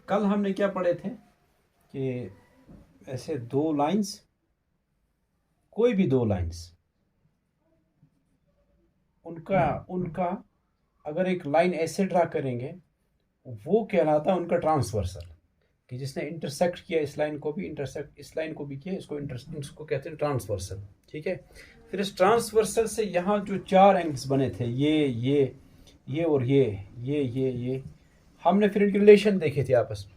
कल हमने क्या पढ़े थे कि ऐसे दो लाइंस, कोई भी दो लाइंस, उनका अगर एक लाइन ऐसे ड्रा करेंगे वो कहलाता है उनका ट्रांसवर्सल, कि जिसने इंटरसेक्ट किया इस लाइन को भी, इंटरसेक्ट इस लाइन को भी किया, इसको कहते हैं ट्रांसवर्सल। ठीक है। फिर इस ट्रांसवर्सल से यहाँ जो चार एंगल्स बने थे, ये और ये हमने फिर इनकी रिलेशन देखी थी आपस में।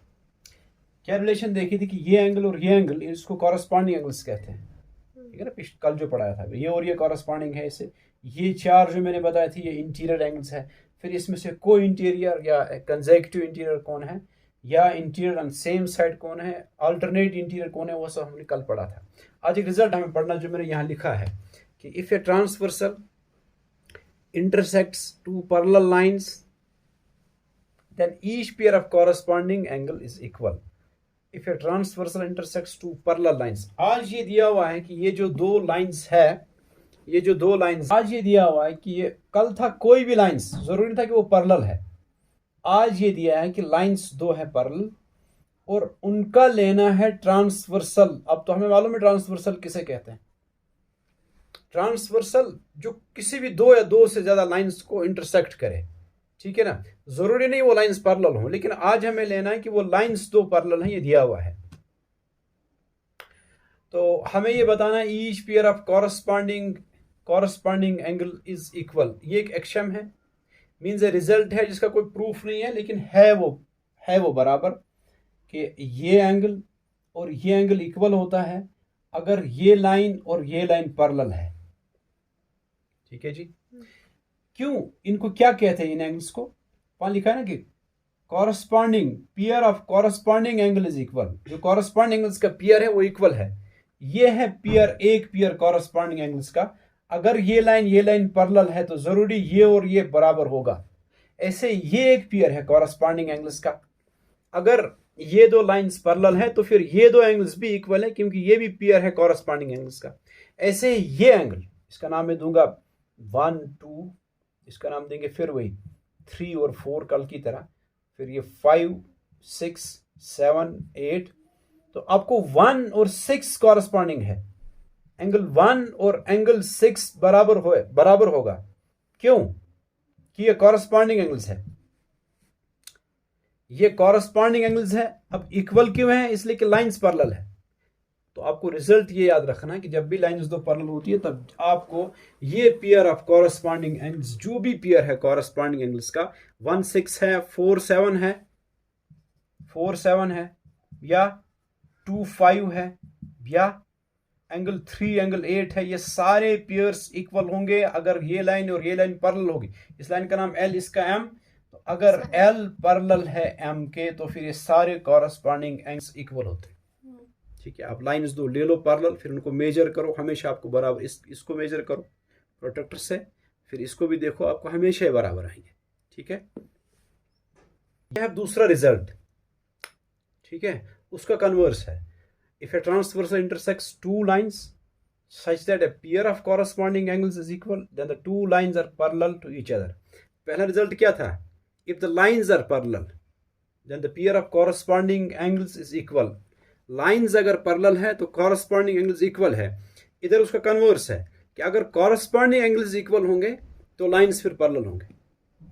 क्या रिलेशन देखी थी कि ये एंगल और ये एंगल, इसको कॉरस्पॉन्डिंग एंगल्स कहते हैं। ठीक है ना, कल जो पढ़ाया था, ये और ये कॉरस्पॉन्डिंग है इससे। ये चार जो मैंने बताया थी ये इंटीरियर एंगल्स है। फिर इसमें से को इंटीरियर या कंसेक्यूटिव इंटीरियर कौन है, या इंटीरियर ऑन सेम साइड कौन है, अल्टरनेट इंटीरियर कौन है, वो सब हमने कल पढ़ा था। आज एक रिजल्ट हमें पढ़ना जो मैंने यहाँ लिखा है कि if a transversal intersects two parallel lines, then each pair of corresponding angle is equal. If a transversal intersects two parallel lines, आज ये दिया हुआ है कि ये जो दो लाइंस है, ये जो दो लाइंस, आज ये दिया हुआ है कि ये, कल था कोई भी लाइंस, जरूरी नहीं था कि वो पैरेलल है। आज ये दिया है कि लाइंस दो है पैरेलल और उनका लेना है ट्रांसवर्सल। अब तो हमें मालूम है ट्रांसवर्सल किसे कहते हैं। ट्रांसवर्सल जो किसी भी दो या दो से ज्यादा लाइंस को इंटरसेक्ट करे। ठीक है ना, जरूरी नहीं वो लाइंस पैरेलल हो, लेकिन आज हमें लेना है कि वो लाइंस दो पैरेलल हैं, ये दिया हुआ है। तो हमें ये बताना है each pair of corresponding angle is equal. ये एक एक्शियम है, मींस ए रिजल्ट है जिसका कोई प्रूफ नहीं है, लेकिन है वो बराबर, कि ये एंगल और ये एंगल इक्वल होता है अगर ये लाइन और ये लाइन पैरेलल है। ठीक है जी। क्यों, इनको क्या कहते हैं इन एंगल्स को? वहां लिखा है ना कि corresponding pair of corresponding angle is equal. जो कॉरस्पॉन्डिंग एंगल्स का पेयर है वो इक्वल है। ये है पेयर, एक पेयर कॉरस्पॉन्डिंग एंगल्स का। अगर ये लाइन पैरेलल है तो जरूरी ये और ये बराबर होगा। ऐसे ये एक पेयर है कॉरस्पॉन्डिंग एंगल्स का। अगर ये दो लाइंस पैरेलल है तो फिर ये दो एंगल्स भी इक्वल है, क्योंकि ये भी पेयर है कॉरस्पॉन्डिंग एंगल्स का। ऐसे ये एंगल, इसका नाम मैं दूंगा 1 2, इसका नाम देंगे फिर वही 3 और 4 कल की तरह, फिर ये 5 6 7 8। तो आपको 1 और 6 कॉरस्पॉन्डिंग है। एंगल 1 और एंगल 6 बराबर होगा। क्यों? कि ये कॉरस्पॉन्डिंग एंगल्स है, ये कॉरस्पॉन्डिंग एंगल्स है। अब इक्वल क्यों है? इसलिए कि लाइंस पैरेलल है। तो आपको रिजल्ट ये याद रखना कि जब भी लाइंस दो पैरेलल होती है तब आपको ये पेयर ऑफ कॉरस्पॉन्डिंग एंगल्स, जो भी पेयर है कॉरस्पॉन्डिंग एंगल्स का, 1 6 है, 4 7 है, 4 7 है, या 2 5 है, या एंगल 3 एंगल 8 है, ये सारे पेयर्स इक्वल होंगे अगर ये लाइन और ये लाइन पैरेलल होगी। इस लाइन का नाम L, इसका M। तो अगर L पैरेलल है M के तो फिर ये सारे कॉरस्पॉन्डिंग एंगल्स इक्वल होते हैं। ठीक है। आप लाइंस दो ले लो पैरेलल, फिर उनको मेजर करो, हमेशा आपको बराबर, इसको मेजर करो प्रोटेक्टर से, फिर इसको भी देखो, आपको हमेशा ही बराबर आएंगे। ठीक है। यह दूसरा रिजल्ट, ठीक है, उसका कन्वर्स है। If a transversal intersects two lines such that a pair of corresponding angles is equal, then the two lines are parallel to each other. पहला रिजल्ट क्या था? If the lines are parallel, then the pair of corresponding angles is equal. Lines अगर parallel है तो corresponding angles equal है। इधर उसका converse है कि अगर कॉरस्पॉन्डिंग एंगल्स इक्वल होंगे तो लाइंस फिर पैरेलल होंगे।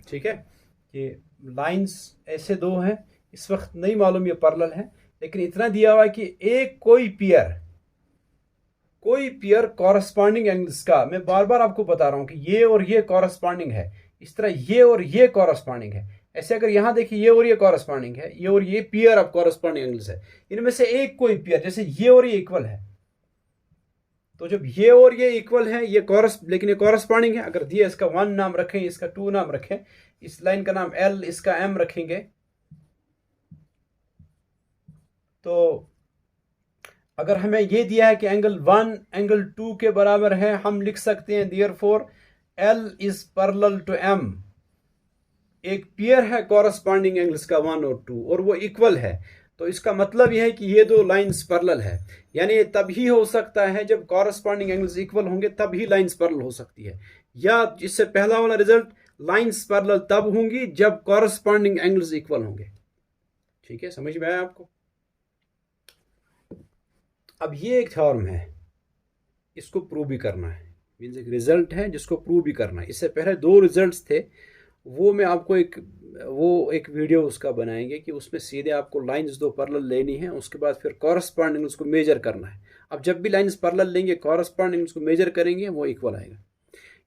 ठीक है। ये लाइंस ऐसे दो हैं, इस वक्त नहीं मालूम ये पैरेलल है, लेकिन इतना दिया हुआ है कि एक कोई पेयर कॉरस्पॉन्डिंग एंगल्स का, मैं बार बार आपको बता रहा हूं कि ये और ये कॉरस्पॉन्डिंग है, इस तरह ये और ये कॉरस्पॉन्डिंग है। ऐसे अगर यहां देखिए ये और ये कॉरस्पॉन्डिंग है, ये और ये पेयर ऑफ कॉरस्पॉन्डिंग एंगल्स है, इनमें से एक कोई पेयर, जैसे ये और ये इक्वल है, तो जब ये और ये इक्वल है, लेकिन ये कॉरस्पॉन्डिंग है, अगर दिए इसका 1 नाम रखें, इसका 2 नाम रखें, इस लाइन का नाम L, इसका M रखेंगे, तो अगर हमें ये दिया है कि एंगल 1 एंगल 2 के बराबर है, हम लिख सकते हैं therefore L is parallel to M। एक पेयर है कॉरस्पॉन्डिंग एंगल्स का 1 और 2 और वो इक्वल है, तो इसका मतलब यह है कि ये दो लाइंस पैरेलल है। यानी ये तभी हो सकता है जब कॉरस्पॉन्डिंग एंगल्स इक्वल होंगे, तभी लाइंस पैरेलल हो सकती है। या इससे पहला वाला रिजल्ट, लाइंस पैरेलल तब होंगी जब कॉरस्पॉन्डिंग एंगल्स इक्वल होंगे। ठीक है, समझ में आया आपको? अब ये एक थ्योरम है, इसको प्रूव भी करना है, मीन्स एक रिजल्ट है जिसको प्रूव भी करना है। इससे पहले 2 रिजल्ट्स थे, वो मैं आपको एक वीडियो उसका बनाएंगे कि उसमें सीधे आपको लाइंस 2 पैरेलल लेनी है, उसके बाद फिर कॉरस्पॉन्डिंग उसको मेजर करना है। अब जब भी लाइंस पैरेलल लेंगे कॉरस्पॉन्डिंग उसको मेजर करेंगे, वो इक्वल आएगा।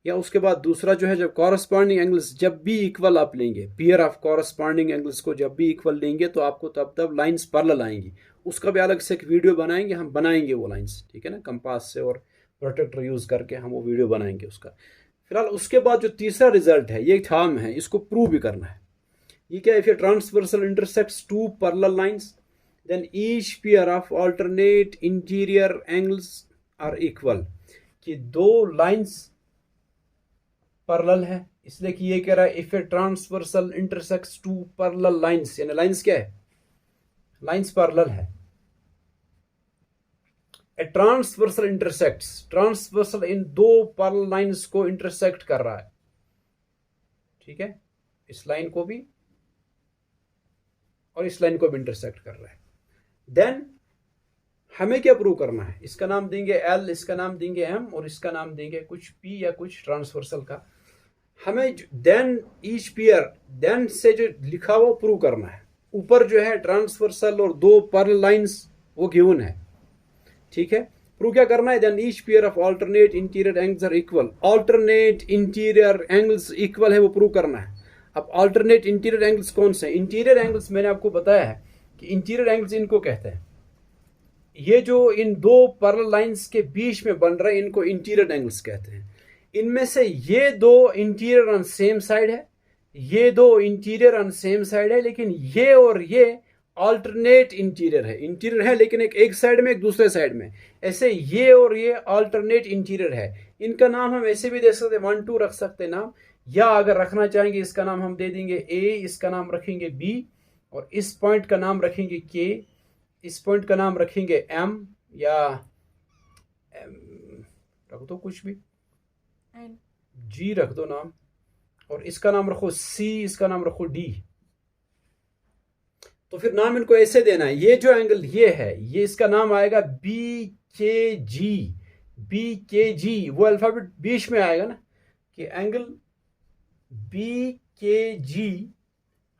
या उसके बाद दूसरा जो है, जब कॉरस्पॉन्डिंग एंगल्स जब भी इक्वल आप लेंगे, पेयर ऑफ कॉरस्पॉन्डिंग एंगल्स को जब भी इक्वल लेंगे तो आपको तब लाइंस पैरेलल आएंगी। उसका भी अलग से एक वीडियो बनाएंगे, हम बनाएंगे वो लाइंस, ठीक है ना, कंपास से और प्रोटेक्टर यूज करके हम वो वीडियो बनाएंगे उसका। फिलहाल उसके बाद जो तीसरा रिजल्ट है, ये थ्योरम है, इसको प्रूव भी करना है। ये क्या है? If a transversal intersects 2 parallel lines then each pair of alternate interior angles are equal. कि 2 लाइंस पैरेलल है, इसलिए कि ये कह रहा है if a transversal intersects 2 parallel lines, यानी लाइंस क्या है? लाइंस पैरेलल है। ए ट्रांसवर्सल इंटरसेक्ट्स, ट्रांसवर्सल इन 2 पैरेलल लाइंस को इंटरसेक्ट कर रहा है, ठीक है, इस लाइन को भी और इस लाइन को भी इंटरसेक्ट कर रहा है। देन हमें क्या प्रूव करना है? इसका नाम देंगे L, इसका नाम देंगे M और इसका नाम देंगे कुछ P या कुछ ट्रांसवर्सल का। हमें देन ईच पेयर, देन से जो लिखा वो प्रूव करना है। ऊपर जो है ट्रांसवर्सल और 2 पैरेलल लाइंस वो गिवन है, ठीक है। प्रूव क्या करना है? Then each pair of alternate interior angles are equal. Alternate interior angles equal है, वो प्रूव करना है। अब अल्टरनेट इंटीरियर एंगल्स कौन से? इंटीरियर एंगल्स मैंने आपको बताया है कि इंटीरियर एंगल्स इनको कहते हैं, ये जो इन 2 पैरेलल लाइंस के बीच में बन रहे हैं इनको इंटीरियर एंगल्स कहते हैं। इनमें से ये 2 इंटीरियर ऑन सेम साइड है, ये 2 इंटीरियर ऑन सेम साइड है, लेकिन ये और ये अल्टरनेट इंटीरियर है। इंटीरियर है लेकिन एक साइड में, एक दूसरे साइड में। ऐसे ये और ये अल्टरनेट इंटीरियर है। इनका नाम हम ऐसे भी दे सकते, 1 2 रख सकते नाम, या अगर रखना चाहेंगे इसका नाम हम दे देंगे A, इसका नाम रखेंगे B और इस पॉइंट का नाम रखेंगे K, इस पॉइंट का नाम रखेंगे M या रख दो कुछ भी, G रख दो नाम, और इसका नाम रखो C, इसका नाम रखो D। तो फिर नाम इनको ऐसे देना है। ये जो एंगल ये है, ये इसका नाम आएगा BKG। BKG वो अल्फाबेट बीच में आएगा ना, कि एंगल BKG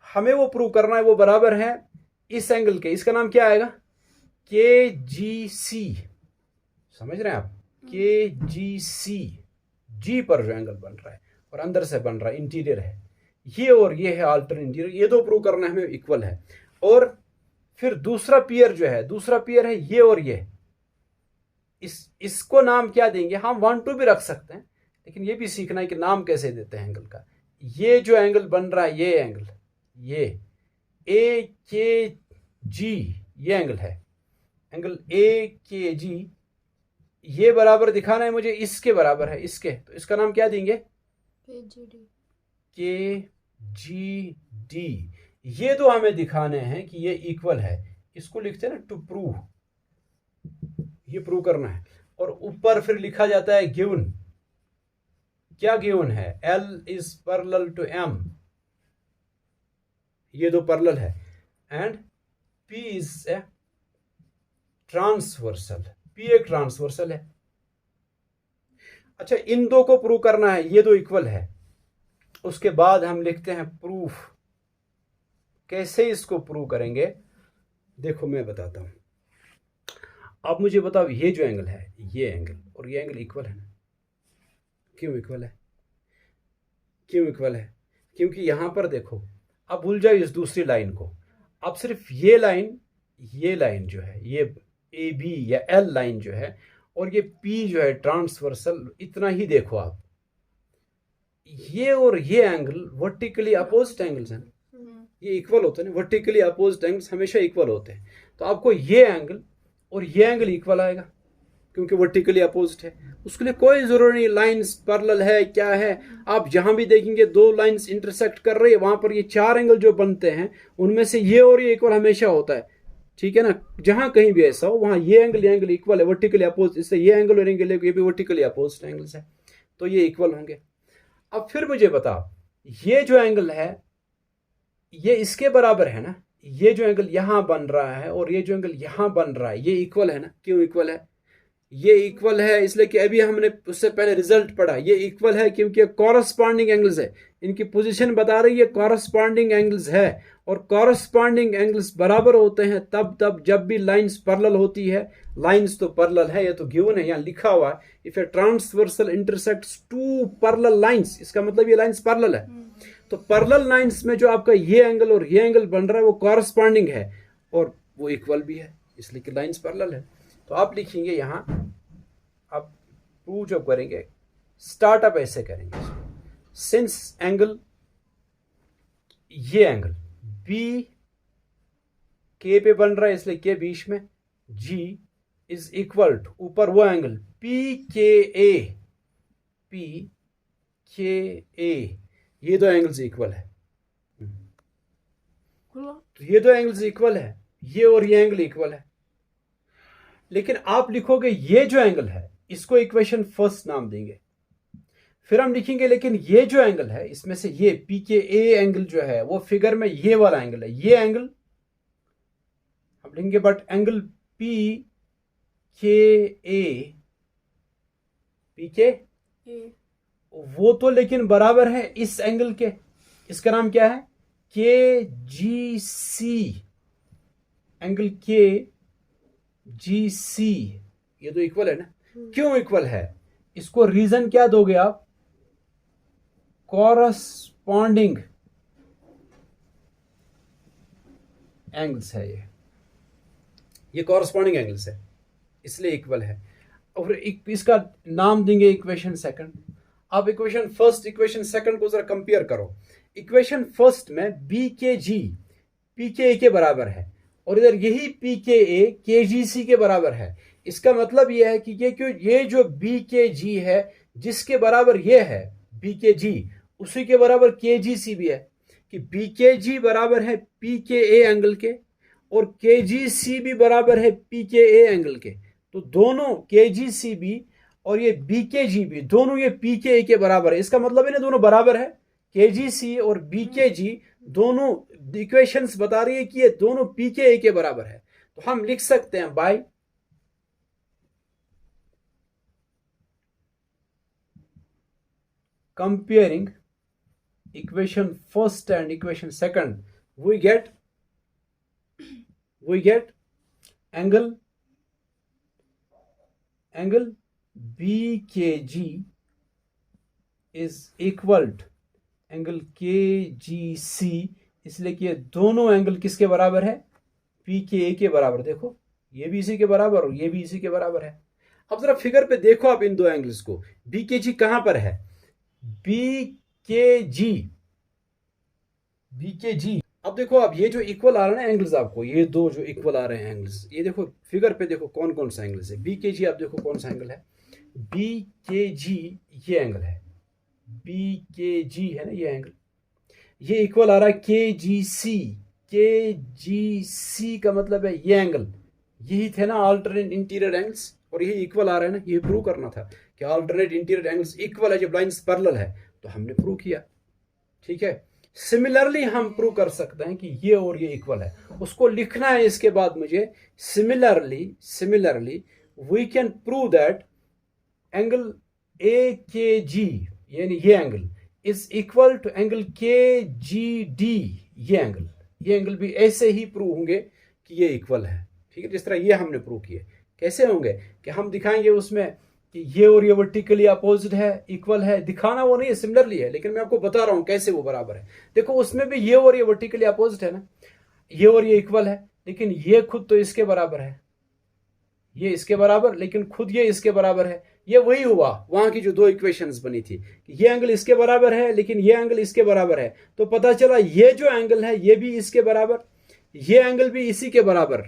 हमें वो प्रूव करना है वो बराबर है इस एंगल के। इसका नाम क्या आएगा? KGC। समझ रहे हैं आप? KGC, G पर जो एंगल बन रहा है और अंदर से बन रहा है, इंटीरियर है ये, और ये है अल्टर इंटीरियर। ये 2 प्रूव करना है हमें इक्वल है। और फिर दूसरा पेयर जो है, दूसरा पेयर है ये और ये, इसको नाम क्या देंगे? हम 1 2 भी रख सकते हैं, लेकिन ये भी सीखना है कि नाम कैसे देते हैं एंगल का। ये जो एंगल बन रहा है, ये एंगल, ये AKG ये एंगल है, एंगल AKG, ये बराबर दिखाना है मुझे इसके बराबर है, इसके, तो इसका नाम क्या देंगे? KGD। ये तो हमें दिखाने हैं कि ये इक्वल है, इसको लिखते हैं ना टू प्रूव, ये प्रूव करना है। और ऊपर फिर लिखा जाता है गिवन। क्या गिवन है? L is parallel to M, ये 2 पैरेलल है, and P is a transversal, P एक ट्रांसवर्सल है। अच्छा, इन 2 को प्रूव करना है, ये 2 इक्वल है। उसके बाद हम लिखते हैं प्रूफ। कैसे इसको प्रूव करेंगे? देखो मैं बताता हूं। आप मुझे बताओ, ये जो एंगल है, ये एंगल और ये एंगल इक्वल है ना? क्यों इक्वल है? क्यों इक्वल है? क्योंकि यहां पर देखो, अब भूल जाओ इस दूसरी लाइन को, अब सिर्फ ये लाइन जो है, ये AB या L लाइन जो है, और ये P जो है ट्रांसवर्सल, इतना ही देखो आप। ये और ये एंगल वर्टिकली अपोजिट एंगल्स हैं, ये इक्वल होते हैं ना, वर्टिकली अपोजिट एंगल्स हमेशा इक्वल होते हैं। तो आपको ये एंगल और ये एंगल इक्वल आएगा क्योंकि वर्टिकली अपोजिट है। उसके लिए कोई जरूरी नहीं लाइंस पैरेलल है क्या है, आप जहां भी देखेंगे 2 लाइंस इंटरसेक्ट कर रही है, वहां पर ये 4 एंगल जो बनते हैं उनमें से ये और ये इक्वल हमेशा होता है, ठीक है ना। जहां कहीं भी ऐसा हो वहां ये एंगल इक्वल है, वर्टिकली अपोजिट, इससे ये एंगल और एंगल ये भी वर्टिकली अपोजिट एंगल्स है, तो ये इक्वल होंगे। अब फिर मुझे बताओ, ये जो एंगल है ये इसके बराबर है ना, ये जो एंगल यहां बन रहा है और ये जो एंगल यहां बन रहा है, ये इक्वल है ना? क्यों इक्वल है? ये इक्वल है इसलिए कि अभी हमने उससे पहले रिजल्ट पढ़ा, ये इक्वल है क्योंकि कॉरस्पॉन्डिंग एंगल्स है, इनकी पोजीशन बता रही है कॉरस्पॉन्डिंग एंगल्स है। और कॉरस्पॉन्डिंग एंगल्स बराबर होते हैं तब जब भी लाइंस पैरेलल होती है। लाइंस तो पैरेलल है, ये तो गिवन है, यहाँ लिखा हुआ है, if a transversal intersects two parallel lines, इसका मतलब ये लाइंस पैरेलल है। तो पैरेलल लाइंस में जो आपका ये एंगल और ये एंगल बन रहा है वो कॉरस्पॉन्डिंग है और वो इक्वल भी है, इसलिए कि लाइंस पैरेलल है। तो आप लिखेंगे यहां, आप प्रूव जब करेंगे स्टार्टअप ऐसे करेंगे, सिंस एंगल, ये एंगल बी के पे बन रहा है इसलिए के बीच में, जी इज इक्वल टू ऊपर वो एंगल पी के ए, पी के ए, ये दो एंगल्स इक्वल है। तो ये दो एंगल्स इक्वल है, ये और ये एंगल इक्वल है। लेकिन आप लिखोगे ये जो एंगल है इसको इक्वेशन फर्स्ट नाम देंगे, फिर हम लिखेंगे लेकिन ये जो एंगल है इसमें से ये पी के ए एंगल जो है वो फिगर में ये वाला एंगल है, ये एंगल हम लिखेंगे, बट एंगल पी के ए, पी के वो तो लेकिन बराबर है इस एंगल के, इसका नाम क्या है? के जी सी, एंगल के जी सी, ये तो इक्वल है ना? क्यों इक्वल है? इसको रीजन क्या दोगे आप? कॉरस्पॉन्डिंग एंगल्स है, ये कॉरस्पॉन्डिंग एंगल्स है इसलिए इक्वल है। और इसका नाम देंगे इक्वेशन सेकंड। आप इक्वेशन फर्स्ट इक्वेशन सेकंड को जरा कंपेयर करो। इक्वेशन फर्स्ट में बी के जी पी के ए के बराबर है और इधर यही पी के ए के जी सी के बराबर है। इसका मतलब यह है कि ये जो बी के जी है जिसके बराबर ये है बी के जी, उसी के बराबर के जी सी भी है, कि बी के जी बराबर है पी के ए एंगल के और के जी सी भी बराबर है पी के ए एंगल के। तो दोनों के जी सी भी और ये बी के जी भी दोनों ये पी के ए के बराबर है। इसका मतलब है दोनों बराबर है, के जी सी और बी के जी दोनों इक्वेशंस बता रही है कि ये दोनों पी के ए के बराबर है। तो हम लिख सकते हैं bye comparing equation first and equation second, we get angle BKG is equal to angle KGC, इसलिए कि ये दोनों एंगल किसके बराबर है? PKA के बराबर। देखो ये भी इसी के बराबर और ये भी इसी के बराबर है। अब जरा फिगर पे देखो आप इन दो एंगल्स को, BKG कहां पर है? BKG अब देखो आप ये जो इक्वल आ रहे हैं एंगल्स, आपको ये दो जो इक्वल आ रहे हैं एंगल्स, ये देखो फिगर पे देखो कौन कौन सा एंगल्स है। BKG आप देखो कौन सा एंगल है? BKG ये एंगल है, BKG है ना ये एंगल, ये इक्वल आ रहा है KGC। KGC का मतलब है ये एंगल, यही थे ना अल्टरनेट इंटीरियर एंगल्स, और यही इक्वल आ रहा है ना। ये प्रूव करना था कि अल्टरनेट इंटीरियर एंगल्स इक्वल है जब लाइंस पैरेलल है, तो हमने प्रूव किया। ठीक है, सिमिलरली हम प्रूव कर सकते हैं कि ये और ये इक्वल है, उसको लिखना है इसके बाद मुझे। Similarly we can prove that angle AKG यानी ये angle is equal to angle KGD, ये एंगल भी ऐसे ही प्रूव होंगे कि ये इक्वल है। ठीक है, जिस तरह ये हमने प्रूव किए। कैसे होंगे कि हम दिखाएंगे उसमें कि ये और ये वर्टिकली अपोजिट है, इक्वल है, दिखाना वो नहीं है, सिमिलरली है, लेकिन मैं आपको बता रहा हूं कैसे वो बराबर है। देखो उसमें भी ये और ये वर्टिकली अपोजिट है ना, ये और ये इक्वल है, लेकिन ये खुद तो इसके बराबर है, ये इसके बराबर, लेकिन खुद ये इसके बराबर है। ये वही हुआ वहां की जो दो इक्वेशंस बनी थी, ये एंगल इसके बराबर है लेकिन ये एंगल इसके बराबर है, तो पता चला ये जो एंगल है ये भी इसके बराबर, ये एंगल भी इसी के बराबर।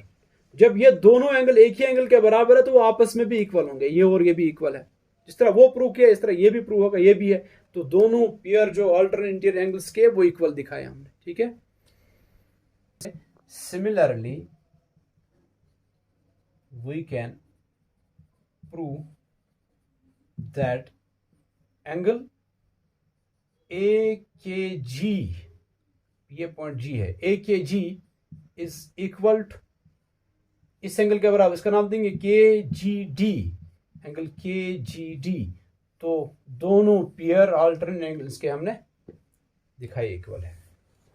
जब ये दोनों एंगल एक ही एंगल के बराबर है तो वो आपस में भी इक्वल होंगे, ये और ये भी इक्वल है। जिस तरह वो प्रूव किया इस तरह ये भी प्रूव होगा, ये भी है। तो दोनों पेयर जो अल्टरनेट इंटीरियर एंगल्स के वो इक्वल दिखाए हमने। ठीक है, similarly we can prove that angle AKG, ये पॉइंट G है, AKG इज इक्वल टू, इस एंगल के बराबर, इसका नाम देंगे के जी डी, एंगल के जी डी। तो दोनों पियर अल्टरनेट एंगल्स के हमने दिखाई इक्वल है।